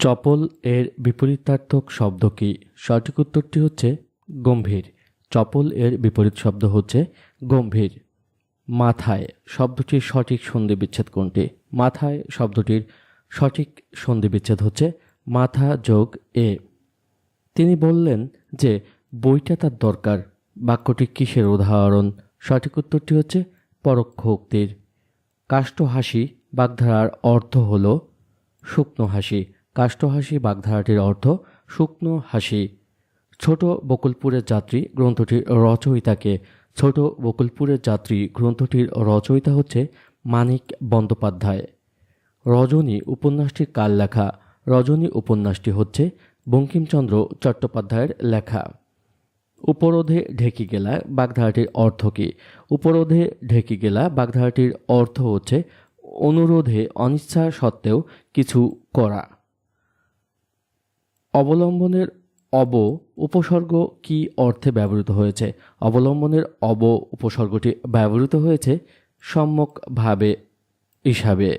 চপল এর বিপরীতার্থক শব্দ কি? সঠিক উত্তরটি হচ্ছে গম্ভীর। চপল এর বিপরীত শব্দ হচ্ছে গম্ভীর। মাথায় শব্দটির সঠিক সন্ধিবিচ্ছেদ কোনটি? মাথায় শব্দটির সঠিক সন্ধিবিচ্ছেদ হচ্ছে মাথা যোগ এ। তিনি বললেন যে বইটা তার দরকার, বাক্যটি কিসের উদাহরণ? সঠিক উত্তরটি হচ্ছে পরোক্ষ উক্তির। কাষ্ঠ হাসি বাগধারার অর্থ হল শুকনো হাসি। কাষ্ঠ হাসি বাগধারাটির অর্থ শুকনো হাসি। ছোট বকুলপুরের যাত্রী গ্রন্থটির রচয়িতাকে? ছোট বকুলপুরের যাত্রী গ্রন্থটির রচয়িতা হচ্ছে মানিক বন্দ্যোপাধ্যায়। রজনী উপন্যাসটি কার লেখা? রজনী উপন্যাসটি হচ্ছে বঙ্কিমচন্দ্র চট্টোপাধ্যায়ের লেখা। উপরোধে ঢেকি গেলা বাগধারাটির অর্থ কী? উপরোধে ঢেকি গেলা বাগধারাটির অর্থ হচ্ছে অনুরোধে অনিচ্ছা সত্ত্বেও কিছু করা। অবলম্বনের অব উপসর্গ কি অর্থে ব্যবহৃত হয়েছে? অবলম্বনের অব উপসর্গটি ব্যবহৃত হয়েছে সম্যকভাবে হিসাবে।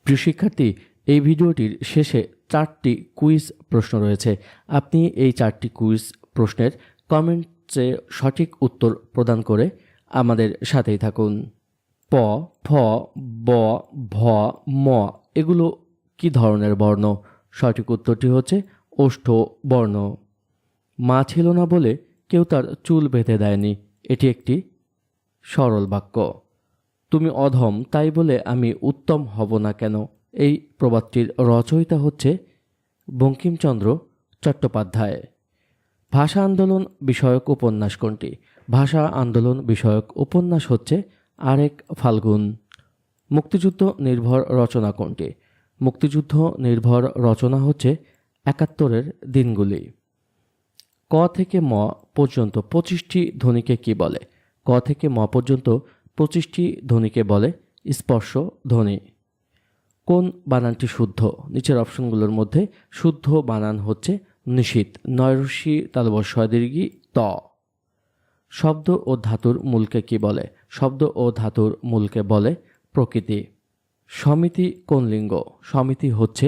প্রিয় শিক্ষার্থী, এই ভিডিওটির শেষে 4টি কুইজ প্রশ্ন রয়েছে। আপনি এই 4টি কুইজ প্রশ্নের কমেন্টসে সঠিক উত্তর প্রদান করে আমাদের সাথেই থাকুন। প, ফ, ব, ভ, ম এগুলো কি ধরনের বর্ণ? সঠিক উত্তরটি হচ্ছে ওষ্ঠ বর্ণ। মা ছিল না বলে কেউ তার চুল বেঁধে দেয়নি, এটি একটি সরল বাক্য। তুমি অধম তাই বলে আমি উত্তম হব না কেন? এই প্রবাদটির রচয়িতা হচ্ছে বঙ্কিমচন্দ্র চট্টোপাধ্যায়। ভাষা আন্দোলন বিষয়ক উপন্যাস কোনটি? ভাষা আন্দোলন বিষয়ক উপন্যাস হচ্ছে আরেক ফাল্গুন। মুক্তিযুদ্ধ নির্ভর রচনা কোনটি? মুক্তিযুদ্ধ নির্ভর রচনা হচ্ছে ৭১-এর দিনগুলি। ক থেকে ম পর্যন্ত 25টি ধ্বনিকে কি বলে? ক থেকে ম পর্যন্ত 25টি ধ্বনিকে বলে স্পর্শ ধ্বনি। কোন বানানটি শুদ্ধ? নিচের অপশনগুলোর মধ্যে শুদ্ধ বানান হচ্ছে নিশীথ, নয়রস্যি তালবস্য দীর্ঘি ত। শব্দ ও ধাতুর মূলকে কি বলে? শব্দ ও ধাতুর মূলকে বলে প্রকৃতি। সমিতি কোন লিঙ্গ? সমিতি হচ্ছে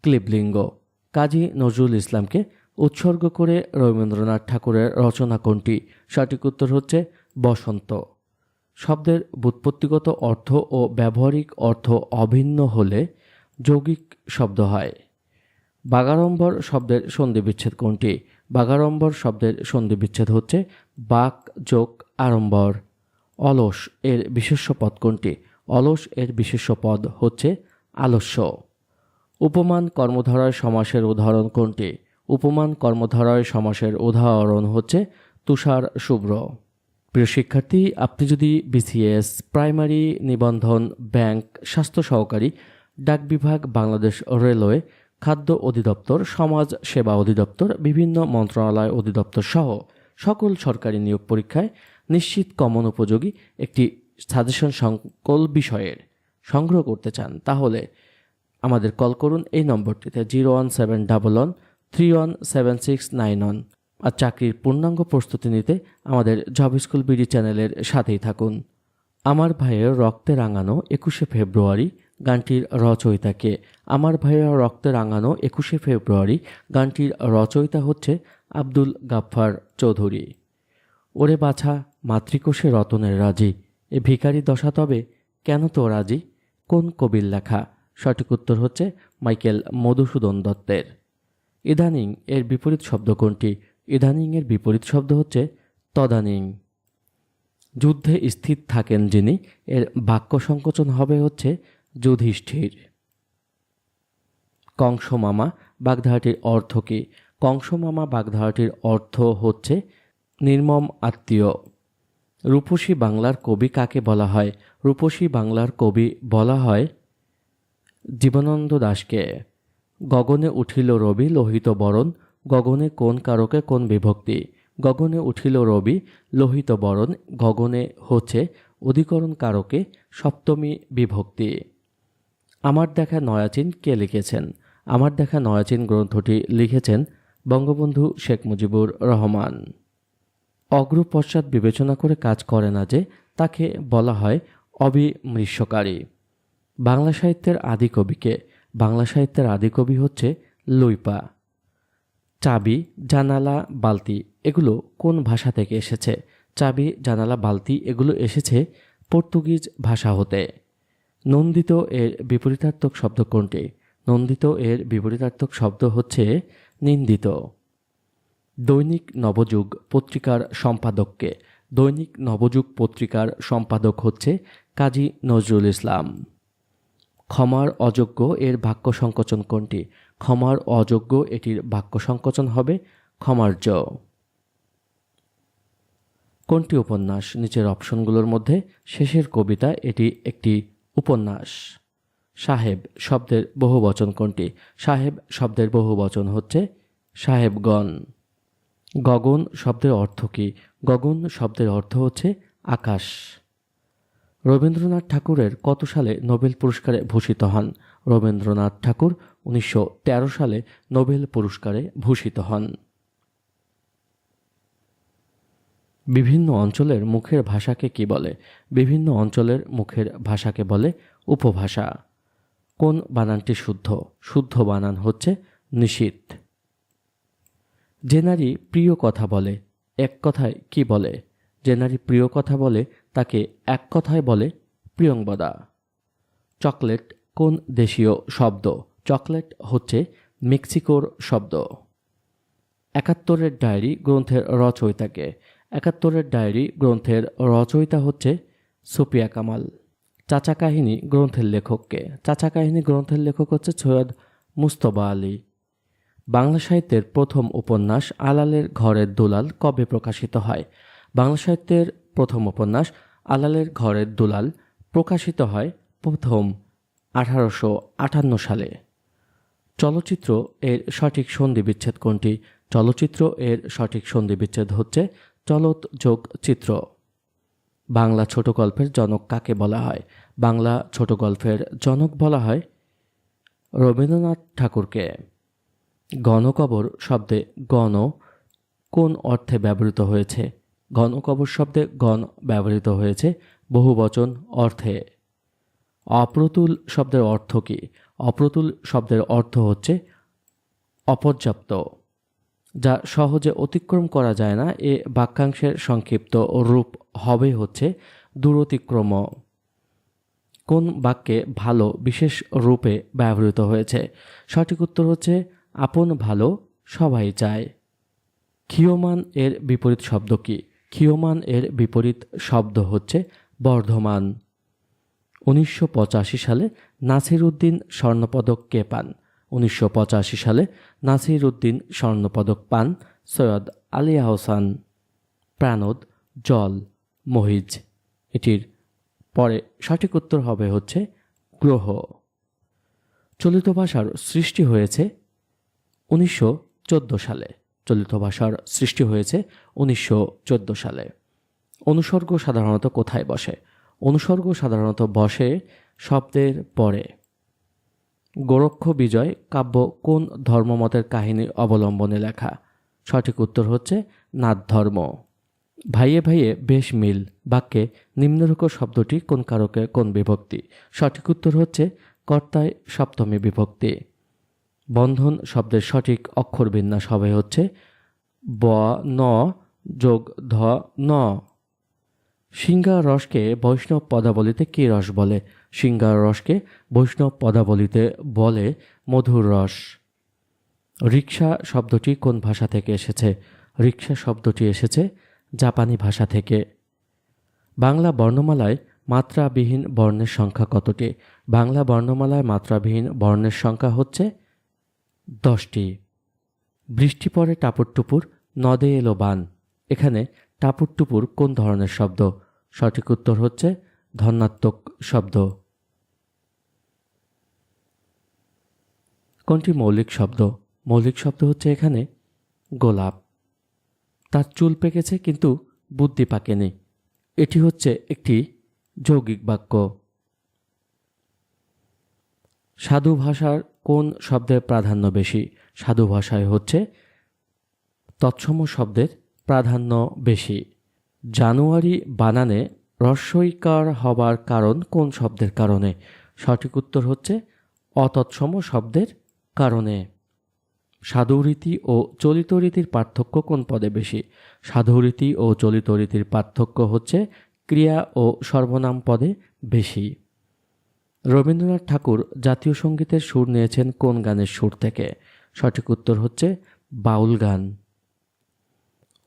ক্লীবলিঙ্গ। কাজী নজরুল ইসলামকে উৎসর্গ করে রবীন্দ্রনাথ ঠাকুরের রচনা কোনটি? সঠিক উত্তর হচ্ছে বসন্ত। শব্দের ব্যুৎপত্তিগত অর্থ ও ব্যবহারিক অর্থ অভিন্ন হলে যৌগিক শব্দ হয়। বাগাড়ম্বর শব্দের সন্ধিবিচ্ছেদ কোনটি? বাগাড়ম্বর শব্দের সন্ধিবিচ্ছেদ হচ্ছে বাক যোগ আড়ম্বর। অলস এর বিশেষ্য পদ কোনটি? অলস এর বিশেষ্য পদ হচ্ছে আলস্য। উপমান কর্মধারয় সমাসের উদাহরণ কোনটি? উপমান কর্মধারয় সমাসের উদাহরণ হচ্ছে তুষার শুভ্র। প্রিয় শিক্ষার্থী, আপনি যদি বিসিএস, প্রাইমারি, নিবন্ধন, ব্যাংক, স্বাস্থ্য সহকারী, ডাক বিভাগ, বাংলাদেশ রেলওয়ে, খাদ্য অধিদপ্তর, সমাজ সেবা অধিদপ্তর, বিভিন্ন মন্ত্রণালয় অধিদপ্তর সহ সকল সরকারি নিয়োগ পরীক্ষায় নিশ্চিত কমন উপযোগী একটি সাজেশন সকল বিষয়ের সংগ্রহ করতে চান, তাহলে আমাদের কল করুন এই নম্বরটিতে 01711317691। আর চাকরির পূর্ণাঙ্গ প্রস্তুতি নিতে আমাদের জব স্কুল বিডি চ্যানেলের সাথেই থাকুন। আমার ভাইয়ের রক্তে রাঙানো 21শে ফেব্রুয়ারি গানটির রচয়িতাকে? আমার ভাইয়ের রক্তে রাঙানো 21শে ফেব্রুয়ারি গানটির রচয়িতা হচ্ছে আব্দুল গাফফার চৌধুরী। ওরে বাছা মাতৃকোষে রতনের রাজি, এ ভিখারি দশা তবে কেন তো রাজি? কোন কবির লেখা? সঠিক উত্তর হচ্ছে মাইকেল মধুসূদন দত্তের। ইদানিং এর বিপরীত শব্দ কোনটি? ইদানিং এর বিপরীত শব্দ হচ্ছে তদানীং। যুদ্ধে স্থির থাকেন যিনি, এর বাক্য সংকোচন হবে হচ্ছে যুধিষ্ঠির। কংস মামা বাগধারাটির অর্থ কী? কংস মামা বাগধারাটির অর্থ হচ্ছে নির্মম আত্মীয়। রূপসী বাংলার কবি কাকে বলা হয়? রূপসী বাংলার কবি বলা হয় জীবনানন্দ দাশকে। গগনে উঠিল রবি লোহিত বরণ, গগনে কোন কারকে কোন বিভক্তি? গগনে উঠিল রবি লোহিত বরণ, গগনে হচ্ছে অধিকরণ কারকে সপ্তমী বিভক্তি। আমার দেখা নয়াচিন কে লিখেছেন? আমার দেখা নয়াচিন গ্রন্থটি লিখেছেন বঙ্গবন্ধু শেখ মুজিবুর রহমান। অগ্র পশ্চাৎ বিবেচনা করে কাজ করে না যে, তাকে বলা হয় অবিমৃষ্যকারী। বাংলা সাহিত্যের আদি কবিকে? বাংলা সাহিত্যের আদি কবি হচ্ছে লুইপা। চাবি, জানালা, বালতি এগুলো কোন ভাষা থেকে এসেছে? চাবি, জানালা, বালতি এগুলো এসেছে পর্তুগিজ ভাষা হতে। নন্দিত এর বিপরীতার্থক শব্দ কোনটি? নন্দিত এর বিপরীতার্থক শব্দ হচ্ছে নিন্দিত। দৈনিক নবযুগ পত্রিকার সম্পাদককে? দৈনিক নবযুগ পত্রিকার সম্পাদক হচ্ছে কাজী নজরুল ইসলাম। ক্ষমার অযোগ্য এর বাক্য সংকোচন কোনটি? ক্ষমার অযোগ্য এটির বাক্য সংকোচন হবে ক্ষমার্য। কোনটি উপন্যাস? নিচের অপশনগুলোর মধ্যে শেষের কবিতা এটি একটি উপন্যাস। সাহেব শব্দের বহুবচন কোনটি? সাহেব শব্দের বহুবচন হচ্ছে সাহেবগণ। গগন শব্দের অর্থ কী? গগন শব্দের অর্থ হচ্ছে আকাশ। রবীন্দ্রনাথ ঠাকুরের কত সালে নোবেল পুরস্কারে ভূষিত হন? রবীন্দ্রনাথ ঠাকুর 1913 সালে নোবেল পুরস্কারে ভূষিত হন। বিভিন্ন অঞ্চলের মুখের ভাষাকে কি বলে? বিভিন্ন অঞ্চলের মুখের ভাষাকে বলে উপভাষা। কোন বানানটি শুদ্ধ? শুদ্ধ বানান হচ্ছে নিশীথ। যে নারী প্রিয় কথা বলে এক কথায় কি বলে? যে নারী প্রিয় কথা বলে তাকে এক কথায় বলে প্রিয়ংবদা। চকলেট কোন দেশীয় শব্দ? চকলেট হচ্ছে মেক্সিকোর শব্দ। একাত্তরের ডায়েরি গ্রন্থের রচয়িতাকে? একাত্তরের ডায়েরি গ্রন্থের রচয়িতা হচ্ছে সুফিয়া কামাল। চাচা কাহিনী গ্রন্থের লেখককে? চাচা কাহিনী গ্রন্থের লেখক হচ্ছে সৈয়দ মুস্তফা আলী। বাংলা সাহিত্যের প্রথম উপন্যাস আলালের ঘরের দুলাল কবে প্রকাশিত হয়? বাংলা সাহিত্যের প্রথম উপন্যাস আলালের ঘরের দুলাল প্রকাশিত হয় প্রথম 1858 সালে। চলচ্চিত্র এর সঠিক সন্ধিবিচ্ছেদ কোনটি? চলচ্চিত্র এর সঠিক সন্ধিবিচ্ছেদ হচ্ছে চলত যোগ চিত্র। বাংলা ছোট গল্পের জনক কাকে বলা হয়? বাংলা ছোট গল্পের জনক বলা হয় রবীন্দ্রনাথ ঠাকুরকে। গণকবর শব্দে গণ কোন অর্থে ব্যবহৃত হয়েছে? গণকবর শব্দে গণ ব্যবহৃত হয়েছে বহুবচন অর্থে। অপ্রতুল শব্দের অর্থ কী? অপ্রতুল শব্দের অর্থ হচ্ছে অপর্যাপ্ত, যা সহজে অতিক্রম করা যায় না। এ বাক্যাংশের সংক্ষিপ্ত রূপ হবে হচ্ছে দূরতিক্রম। কোন বাক্যে ভালো বিশেষ রূপে ব্যবহৃত হয়েছে? সঠিক উত্তর হচ্ছে আপন ভালো সবাই চায়। ক্ষীয়মান এর বিপরীত শব্দ কি? ক্ষীয়মান এর বিপরীত শব্দ হচ্ছে বর্ধমান। 1985 সালে নাসির উদ্দিন স্বর্ণপদক কে পান? 1985 সালে নাসির উদ্দিন স্বর্ণপদক পান সৈয়দ আলী আহসান। প্রাণোদ, জল, মহিজ এটির পরে সঠিক উত্তর হবে হচ্ছে গ্রহ। চলিত ভাষার সৃষ্টি হয়েছে 1914 সালে। চলিত ভাষার সৃষ্টি হয়েছে 1914 সালে। অনুসর্গ সাধারণত কোথায় বসে? অনুসর্গ সাধারণত বসে শব্দের পরে। গোরক্ষ বিজয় কাব্য কোন ধর্মমতের কাহিনী অবলম্বনে লেখা? সঠিক উত্তর হচ্ছে নাথ ধর্ম। ভাইয়ে ভাইয়ে বেশ মিল বাক্যে নিম্নরূপ শব্দটি কোন কারকে কোন বিভক্তি? সঠিক উত্তর হচ্ছে কর্তায় সপ্তমী বিভক্তি। বন্ধন শব্দের সঠিক অক্ষর বিন্যাস হবে হচ্ছে ব ন যোগ ধ ন। সিংহার রসকে বৈষ্ণব পদাবলিতে কি রস বলে? সিংহার রসকে বৈষ্ণব পদাবলিতে বলে মধুর রস। রিক্সা শব্দটি কোন ভাষা থেকে এসেছে? রিক্সা শব্দটি এসেছে জাপানি ভাষা থেকে। বাংলা বর্ণমালায় মাত্রাবিহীন বর্ণের সংখ্যা কতটি? বাংলা বর্ণমালায় মাত্রাবিহীন বর্ণের সংখ্যা হচ্ছে 10টি। বৃষ্টি পড়ে টাপুর টুপুর নদে এলো বান, এখানে টাপুর টুপুর কোন ধরনের শব্দ? সঠিক উত্তর হচ্ছে ধন্যাত্মক শব্দ। কোনটি মৌলিক শব্দ? মৌলিক শব্দ হচ্ছে এখানে গোলাপ। তার চুল পেকেছে কিন্তু বুদ্ধি পাকেনি, এটি হচ্ছে একটি যৌগিক বাক্য। সাধু ভাষার কোন শব্দের প্রাধান্য বেশি? সাধু ভাষায় হচ্ছে তৎসম শব্দের প্রাধান্য বেশি। জানুয়ারি বানানে রস্বইকার হবার কারণ কোন শব্দের কারণে? সঠিক উত্তর হচ্ছে অতৎসম শব্দের কারণে। সাধুরীতি ও চলিত রীতির পার্থক্য কোন পদে বেশি? সাধুরীতি ও চলিত রীতির পার্থক্য হচ্ছে ক্রিয়া ও সর্বনাম পদে বেশি। রবীন্দ্রনাথ ঠাকুর জাতীয় সঙ্গীতের সুর নিয়েছেন কোন গানের সুর থেকে? সঠিক উত্তর হচ্ছে বাউল গান।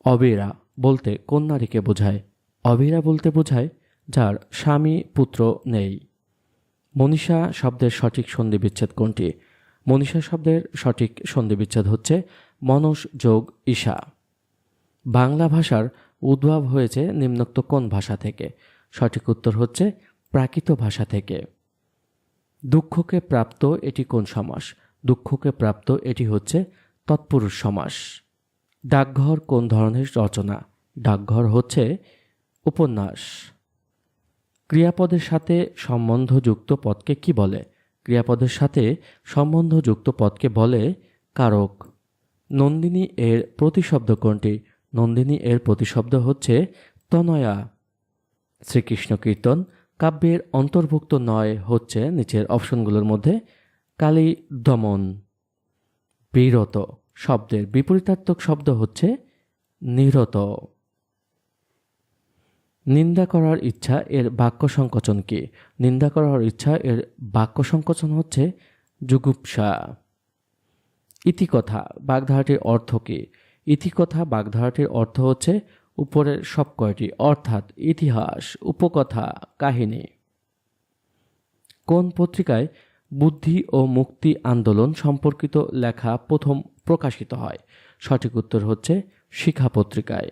অবেরা বলতে কোন নারীকে বোঝায়? অবেরা বলতে বোঝায় যার স্বামী পুত্র নেই। মনীষা শব্দের সঠিক সন্ধিবিচ্ছেদ কোনটি? মনীষা শব্দের সঠিক সন্ধিবিচ্ছেদ হচ্ছে মনস যোগ ঈশা। বাংলা ভাষার উদ্ভব হয়েছে নিম্নোক্ত কোন ভাষা থেকে? সঠিক উত্তর হচ্ছে প্রাকৃত ভাষা থেকে। দুঃখকে প্রাপ্ত এটি কোন সমাস? দুঃখকে প্রাপ্ত এটি হচ্ছে তৎপুরুষ সমাস। ডাকঘর কোন ধরনের রচনা? ডাকঘর হচ্ছে উপন্যাস। ক্রিয়াপদের সাথে সম্বন্ধযুক্ত পদকে কি বলে? ক্রিয়াপদের সাথে সম্বন্ধযুক্ত পদকে বলে কারক। নন্দিনী এর প্রতিশব্দ কোনটি? নন্দিনী এর প্রতিশব্দ হচ্ছে তনয়া। শ্রীকৃষ্ণ কীর্তন কাব্যের অন্তর্ভুক্ত নয় হচ্ছে নিচের অপশনগুলোর মধ্যে কালী দমন। বিরত শব্দের বিপরীতার্থক শব্দ হচ্ছে নিরত। নিন্দা করার ইচ্ছা এর বাক্য সংকোচন কি? নিন্দা করার ইচ্ছা এর বাক্য সংকোচন হচ্ছে জুগুপ্সা। ইতিকথা বাগধারাটির অর্থ কি? ইতিকথা বাগধারাটির অর্থ হচ্ছে উপরের সব কয়টি, অর্থাৎ ইতিহাস, উপকথা, কাহিনী। কোন পত্রিকায় বুদ্ধি ও মুক্তি আন্দোলন সম্পর্কিত লেখা প্রথম প্রকাশিত হয়? সঠিক উত্তর হচ্ছে শিখা পত্রিকায়।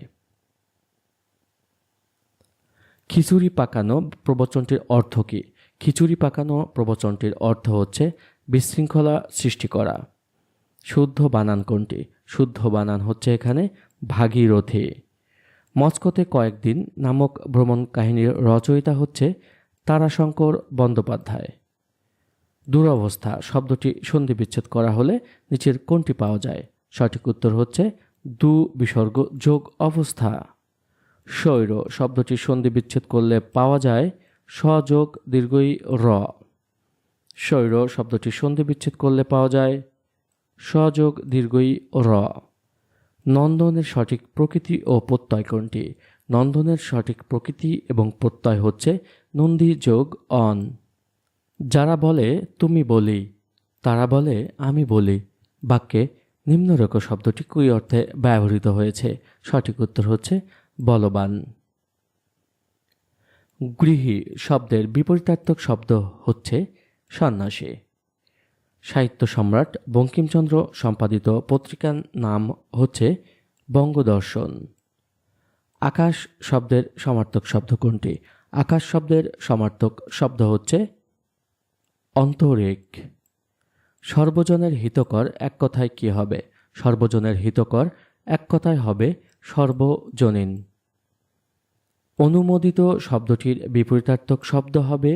খিচুড়ি পাকানো প্রবচনটির অর্থ কি? খিচুড়ি পাকানো প্রবচনটির অর্থ হচ্ছে বিশৃঙ্খলা সৃষ্টি করা। শুদ্ধ বানান কোনটি? শুদ্ধ বানান হচ্ছে এখানে ভাগীরথী। মস্কোতে কয়েকদিন নামক ভ্রমণ কাহিনীর রচয়িতা হচ্ছে তারাশঙ্কর বন্দ্যোপাধ্যায়। দুরবস্থা শব্দটি সন্ধিবিচ্ছেদ করা হলে নিচের কোনটি পাওয়া যায়? সঠিক উত্তর হচ্ছে দু বিসর্গ যোগ অবস্থা। স্বৈর শব্দটি সন্ধিবিচ্ছেদ করলে পাওয়া যায় স্বযোগ দীর্ঘই র। স্বৈর শব্দটি সন্ধিবিচ্ছেদ করলে পাওয়া যায় স্বযোগ দীর্ঘই র। নন্দনের সঠিক প্রকৃতি ও প্রত্যয় কোনটি? নন্দনের সঠিক প্রকৃতি এবং প্রত্যয় হচ্ছে নন্দী যোগ অন। যারা বলে তুমি বলি, তারা বলে আমি বলি বাক্যে নিম্নরেখ শব্দটি কুই অর্থে ব্যবহৃত হয়েছে? সঠিক উত্তর হচ্ছে বলবান। গৃহী শব্দের বিপরীতার্থক শব্দ হচ্ছে সন্ন্যাসী। সাহিত্য সম্রাট বঙ্কিমচন্দ্র সম্পাদিত পত্রিকার নাম হচ্ছে বঙ্গদর্শন। আকাশ শব্দের সমার্থক শব্দ কোনটি? আকাশ শব্দের সমার্থক শব্দ হচ্ছে অন্তরিক। সর্বজনের হিতকর এক কথায় কি হবে? সর্বজনের হিতকর এক কথায় হবে সর্বজনীন। অনুমোদিত শব্দটির বিপরীতার্থক শব্দ হবে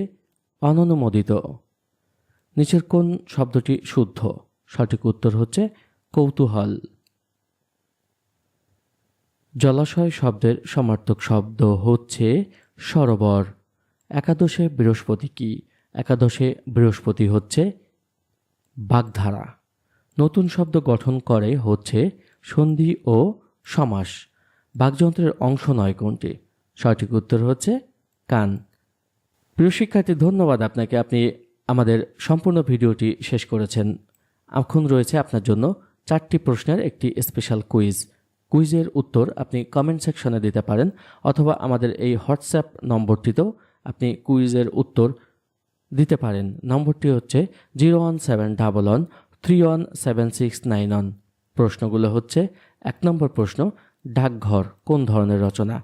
অননুমোদিত। নিচের কোন শব্দটি শুদ্ধ? সঠিক উত্তর হচ্ছে কৌতূহল। জলাশয় শব্দের সমার্থক শব্দ হচ্ছে সরোবর। একাদশে বৃহস্পতি কি? একাদশে বৃহস্পতি হচ্ছে বাগধারা। নতুন শব্দ গঠন করে হচ্ছে সন্ধি ও সমাস। বাকযন্ত্রের অংশ নয় কোনটি? সঠিক উত্তর হচ্ছে কান। প্রিয় শিক্ষার্থী, ধন্যবাদ আপনাকে। আপনি আমাদের সম্পূর্ণ ভিডিওটি শেষ করেছেন। এখন রয়েছে আপনার জন্য 4টি প্রশ্নের একটি স্পেশাল কুইজ। কুইজের উত্তর আপনি কমেন্ট সেকশনে দিতে পারেন, অথবা আমাদের এই হোয়াটসঅ্যাপ নম্বরটিতেও আপনি কুইজের উত্তর দিতে পারেন। নম্বরটি হচ্ছে 01711317691। প্রশ্নগুলো হচ্ছে 1 নম্বর প্রশ্ন, ডাকঘর কোন ধরনের রচনা?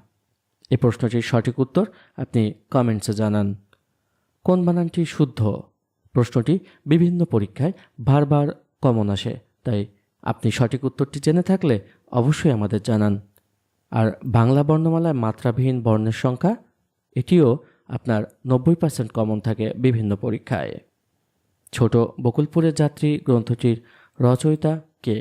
এই প্রশ্নটির সঠিক উত্তর আপনি কমেন্টসে জানান। কোন বানানটি শুদ্ধ? প্রশ্নটি বিভিন্ন পরীক্ষায় বারবার কমন আসে, তাই আপনি সঠিক উত্তরটি জেনে থাকলে অবশ্যই আমাদের জানান। আর বাংলা বর্ণমালায় মাত্রাবিহীন বর্ণের সংখ্যা, এটিও আপনার 90% কমন থাকে বিভিন্ন পরীক্ষায়। ছোট বকুলপুরের যাত্রী গ্রন্থটির রচয়িতা কে?